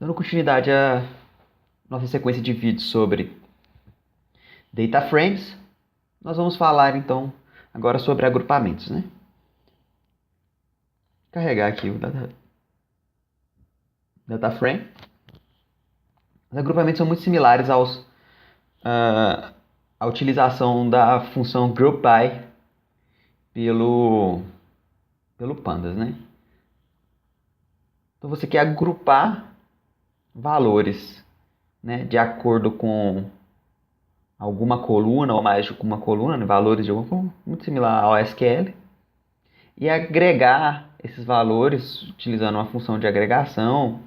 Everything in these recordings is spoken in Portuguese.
Dando continuidade à nossa sequência de vídeos sobre data frames, nós vamos falar então agora sobre agrupamentos, né? Carregar aqui o data frame. Os agrupamentos são muito similares à utilização da função groupBy pelo Pandas, né? Então você quer agrupar valores, né, de acordo com alguma coluna ou mais de uma coluna, né, valores de alguma coluna, muito similar ao SQL, e agregar esses valores utilizando uma função de agregação,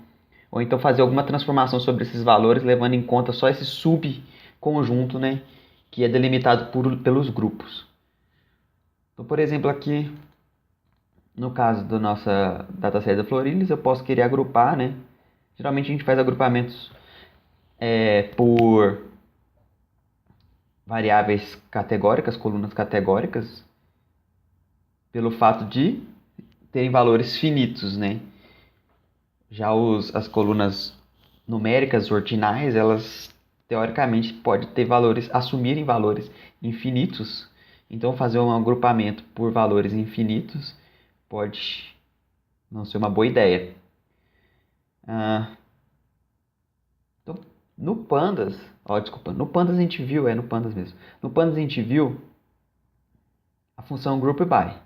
ou então fazer alguma transformação sobre esses valores, levando em conta só esse subconjunto, né, que é delimitado pelos grupos. Então, por exemplo, aqui, no caso da nossa dataset da Florilhas, eu posso querer agrupar, né? Geralmente a gente faz agrupamentos por variáveis categóricas, colunas categóricas, pelo fato de terem valores finitos, né? Já as colunas numéricas ordinais, elas teoricamente podem ter valores, assumirem valores infinitos. Então fazer um agrupamento por valores infinitos pode não ser uma boa ideia. Então, no Pandas, desculpa, no Pandas a gente viu, no Pandas mesmo. No Pandas a gente viu a função groupBy,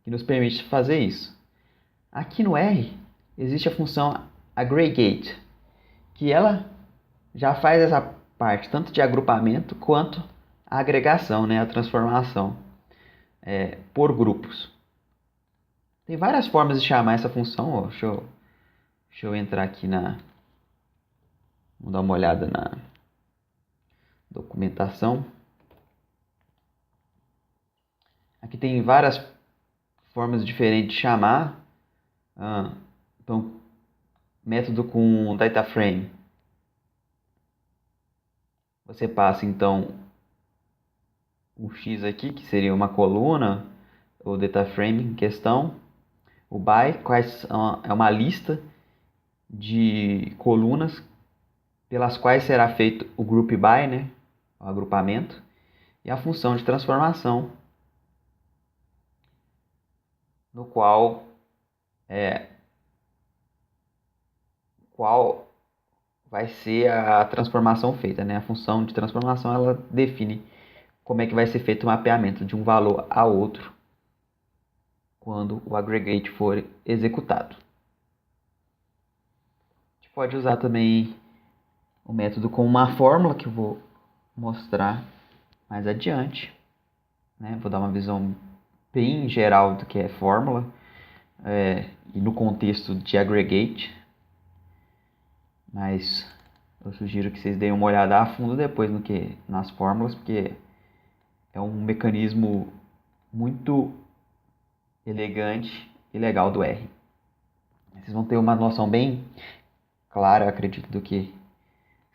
que nos permite fazer isso. Aqui no R existe a função aggregate, que ela já faz essa parte tanto de agrupamento quanto a agregação, né, a transformação por grupos. Tem várias formas de chamar essa função. Deixa eu entrar aqui vamos dar uma olhada na documentação. Aqui tem várias formas diferentes de chamar. Então, método com data frame. Você passa então um X aqui, que seria uma coluna, o data frame em questão. O by é uma lista de colunas pelas quais será feito o group by, né, o agrupamento, e a função de transformação, no qual vai ser a transformação feita, né? A função de transformação ela define como é que vai ser feito o mapeamento de um valor a outro quando o aggregate for executado. A gente pode usar também o método com uma fórmula que eu vou mostrar mais adiante, né? Vou dar uma visão bem geral do que é fórmula e no contexto de aggregate, mas eu sugiro que vocês deem uma olhada a fundo depois nas fórmulas, porque é um mecanismo muito elegante e legal do R. Vocês vão ter uma noção bem clara, eu acredito, do que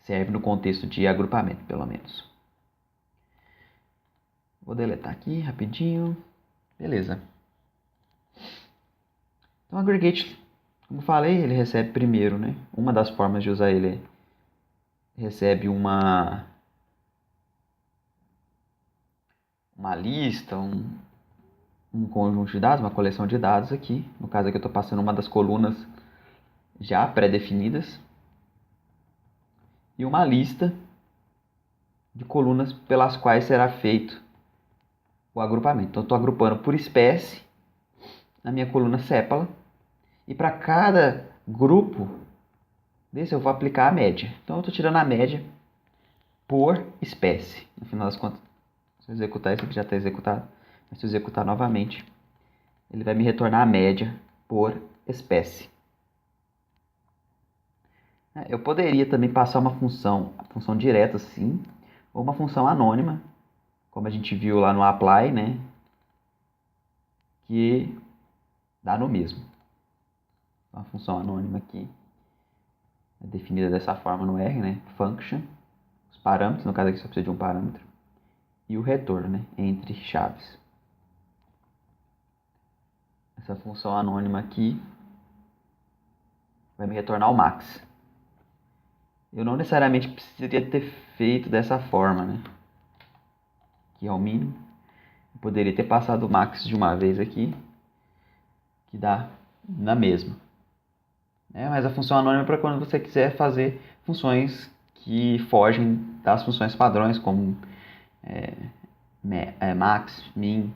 serve no contexto de agrupamento, pelo menos. Vou deletar aqui rapidinho. Beleza. Então, o aggregate, como falei, ele recebe primeiro, né? Uma das formas de usar ele recebe uma lista, um conjunto de dados, uma coleção de dados aqui. No caso aqui eu estou passando uma das colunas já pré-definidas e uma lista de colunas pelas quais será feito o agrupamento. Então, eu estou agrupando por espécie na minha coluna sépala e para cada grupo desse eu vou aplicar a média. Então, eu estou tirando a média por espécie. No final das contas, se eu executar isso aqui já está executado, mas se eu executar novamente, ele vai me retornar a média por espécie. Eu poderia também passar uma função, a função direta sim, ou uma função anônima, como a gente viu lá no apply, né? Que dá no mesmo. Uma função anônima aqui é definida dessa forma no R, né? Function, os parâmetros, no caso aqui só precisa de um parâmetro, e o retorno, né? Entre chaves. Essa função anônima aqui vai me retornar o max. Eu não necessariamente precisaria ter feito dessa forma, né? Que é o mínimo. Eu poderia ter passado o max de uma vez aqui, que dá na mesma. Mas a função anônima é para quando você quiser fazer funções que fogem das funções padrões, como max, min.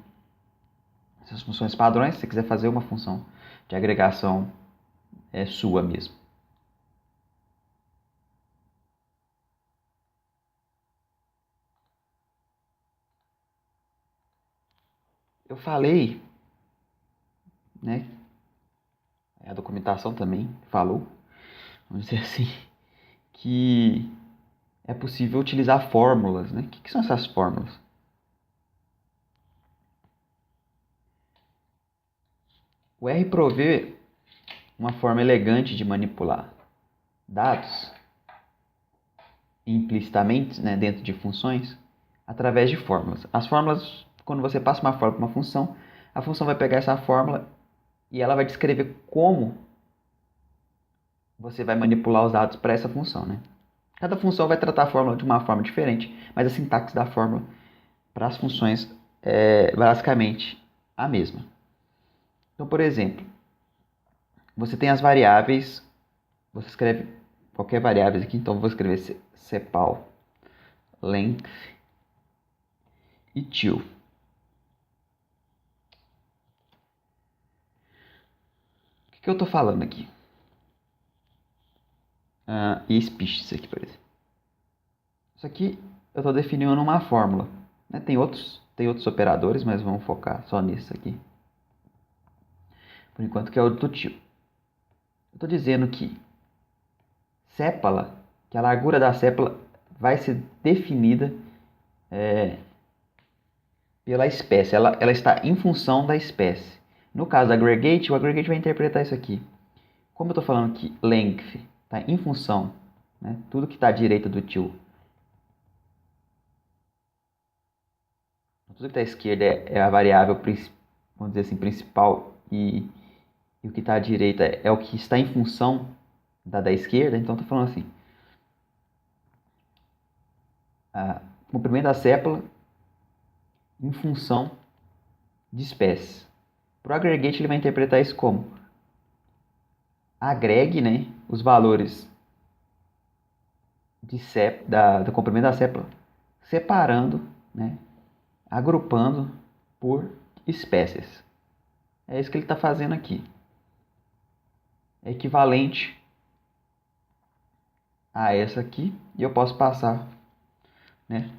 Essas funções padrões, se você quiser fazer uma função de agregação sua mesmo. Eu falei, né? A documentação também falou, vamos dizer assim, que é possível utilizar fórmulas, né? O que são essas fórmulas? O RProv é uma forma elegante de manipular dados implicitamente, né, dentro de funções, através de fórmulas. As fórmulas, quando você passa uma fórmula para uma função, a função vai pegar essa fórmula e ela vai descrever como você vai manipular os dados para essa função, né? Cada função vai tratar a fórmula de uma forma diferente, mas a sintaxe da fórmula para as funções é basicamente a mesma. Então, por exemplo, você tem as variáveis, você escreve qualquer variável aqui, então eu vou escrever sepal, length e till. O que eu estou falando aqui? E species aqui, por exemplo. Isso aqui eu estou definindo uma fórmula. Né? Tem outros operadores, mas vamos focar só nisso aqui. Por enquanto que é o do till. Eu estou dizendo que sépala, que a largura da sépala vai ser definida pela espécie. Ela está em função da espécie. No caso do aggregate, o aggregate vai interpretar isso aqui. Como eu estou falando que length está em função, né? Tudo que está à direita do till, tudo que está à esquerda é a variável, vamos dizer assim, principal e o que está à direita é o que está em função da esquerda. Então, estou falando assim, comprimento da sépala em função de espécies. Para o aggregate, ele vai interpretar isso como agregue, né, os valores do comprimento da sépala, separando, né, agrupando por espécies. É isso que ele está fazendo aqui. É equivalente a essa aqui. E eu posso passar, né,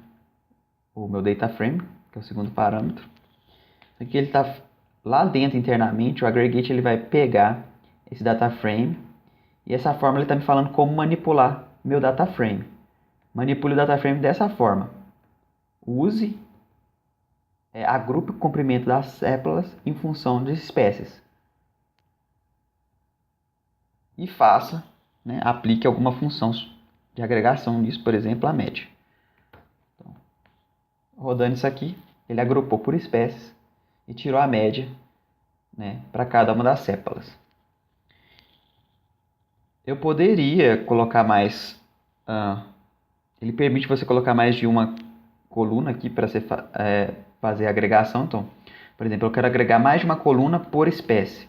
o meu data frame, que é o segundo parâmetro. Aqui ele está lá dentro internamente. O aggregate ele vai pegar esse data frame. E essa fórmula ele está me falando como manipular meu data frame. Manipule o data frame dessa forma. Use, agrupe o comprimento das sépalas em função de espécies. E faça, né, aplique alguma função de agregação nisso, por exemplo, a média. Então, rodando isso aqui, ele agrupou por espécies e tirou a média, né, para cada uma das sépalas. Eu poderia colocar mais... ele permite você colocar mais de uma coluna aqui para você fazer a agregação. Então, por exemplo, eu quero agregar mais de uma coluna por espécie.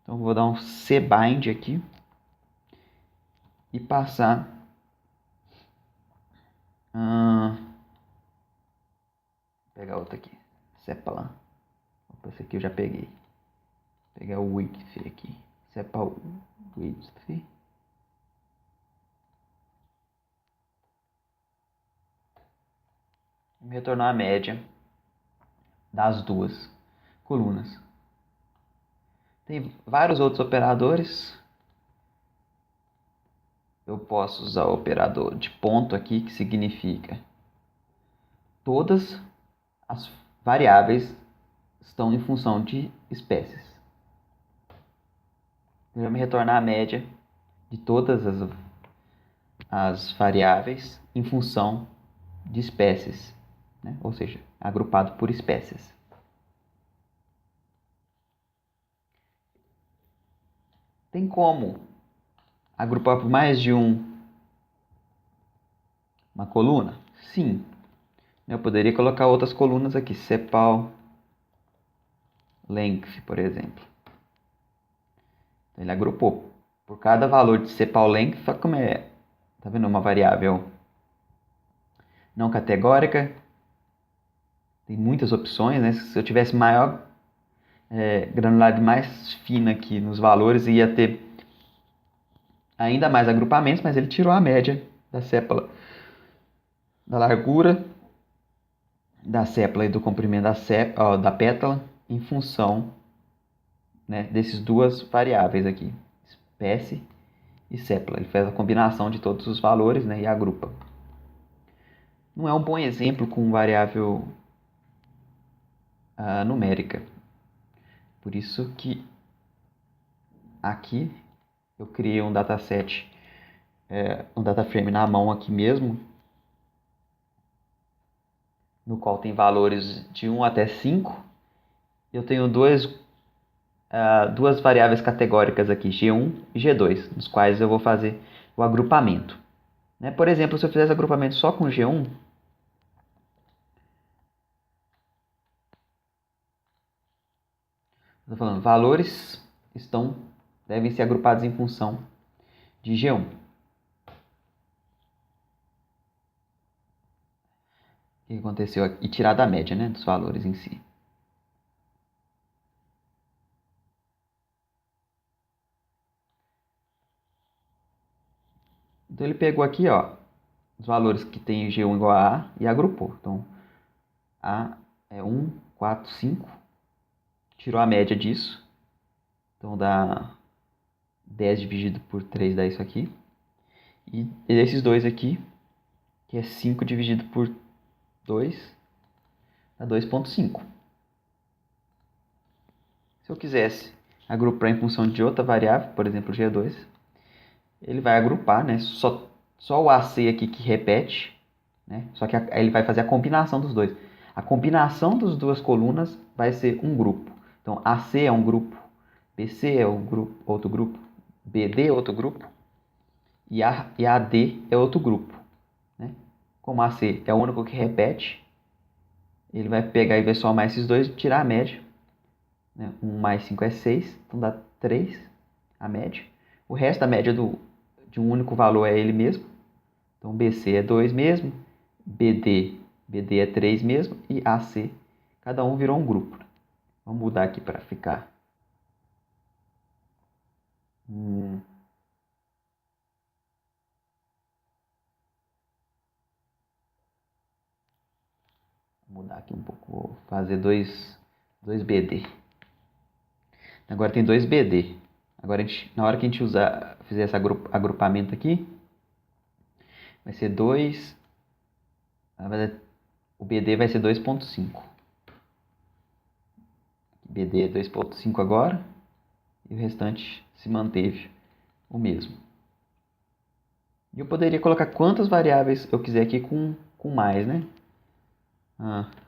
Então, eu vou dar um cbind aqui e passar... vou pegar outra aqui. Sepala. Opa, esse aqui eu já peguei. Vou pegar o width aqui. Sepal width. E retornar a média das duas colunas. Tem vários outros operadores. Eu posso usar o operador de ponto aqui, que significa todas as variáveis estão em função de espécies. Ele vai me retornar a média de todas as variáveis em função de espécies, né? Ou seja, agrupado por espécies. Tem como agrupar por mais de um uma coluna? Sim. Eu poderia colocar outras colunas aqui, sepal length, por exemplo. Então, ele agrupou. Por cada valor de sepal length, só como é, tá vendo, uma variável não categórica, tem muitas opções, né? Se eu tivesse maior granularidade mais fina aqui nos valores, ia ter ainda mais agrupamentos, mas ele tirou a média da sépala, da largura da sépala e do comprimento da pétala em função, né, desses duas variáveis aqui, espécie e sépala. Ele faz a combinação de todos os valores, né, e agrupa. Não é um bom exemplo com variável numérica. Por isso que aqui eu criei um dataset, um dataframe na mão aqui mesmo, no qual tem valores de 1 até 5. Eu tenho duas variáveis categóricas aqui, G1 e G2, nos quais eu vou fazer o agrupamento. Né? Por exemplo, se eu fizesse agrupamento só com G1, estou falando, valores devem ser agrupados em função de G1. O que aconteceu aqui? E tirar da média, né, dos valores em si. Então ele pegou aqui, ó, os valores que tem G1 igual a A e agrupou. Então, A é 1, 4, 5. Tirou a média disso. Então dá 10 dividido por 3 dá isso aqui. E esses dois aqui, que é 5 dividido por 2, dá 2,5. Se eu quisesse agrupar em função de outra variável, por exemplo, G2, ele vai agrupar, né? Só o AC aqui que repete, né? Só que ele vai fazer a combinação dos dois. A combinação das duas colunas vai ser um grupo. Então, AC é um grupo, BC é outro grupo, BD é outro grupo e AD é outro grupo. Né? Como AC é o único que repete, ele vai pegar e vai somar esses dois e tirar a média. Né? 1 mais 5 é 6, então dá 3 a média. O resto da média de um único valor é ele mesmo. Então BC é 2 mesmo, BD é 3 mesmo e AC, cada um virou um grupo. Vamos mudar aqui para ficar. Vou mudar aqui um pouco, vou fazer 2 BD. Agora tem 2 BD. Agora, na hora que a gente fizer esse agrupamento aqui, vai ser 2. O BD vai ser 2,5. BD é 2,5 agora. E o restante se manteve o mesmo. E eu poderia colocar quantas variáveis eu quiser aqui com mais, né?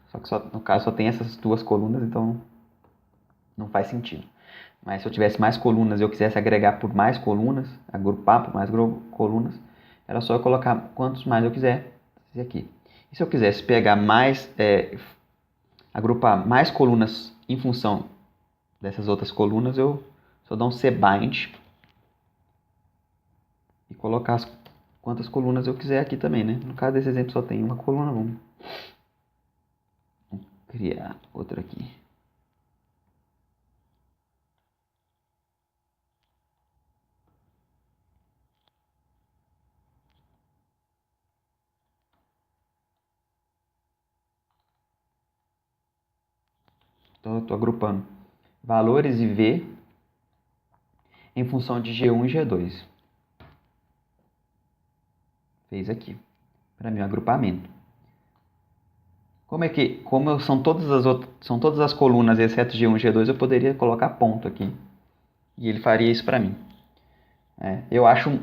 Só que no caso só tem essas duas colunas, então não faz sentido. Mas se eu tivesse mais colunas e eu quisesse agregar por mais colunas, agrupar por mais colunas, era só eu colocar quantos mais eu quiser aqui. E se eu quisesse pegar mais, agrupar mais colunas em função dessas outras colunas, eu só dou um cbind e colocar quantas colunas eu quiser aqui também, né? No caso desse exemplo só tem uma coluna, vamos criar outra aqui. Então eu estou agrupando valores e V em função de G1 e G2. Fez aqui, para mim, o agrupamento. Como são todas as colunas, exceto G1 e G2, eu poderia colocar ponto aqui. E ele faria isso para mim. Eu acho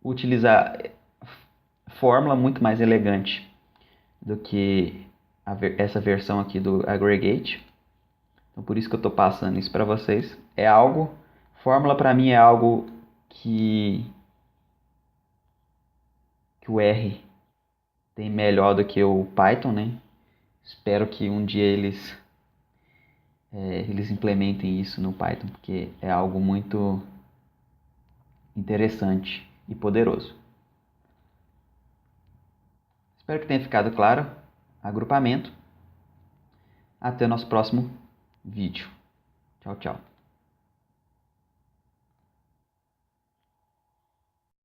utilizar fórmula muito mais elegante do que essa versão aqui do aggregate. Então, por isso que eu estou passando isso para vocês. Fórmula para mim é algo que o R tem melhor do que o Python, né? Espero que um dia eles implementem isso no Python, porque é algo muito interessante e poderoso. Espero que tenha ficado claro. Agrupamento. Até o nosso próximo vídeo. Tchau, tchau.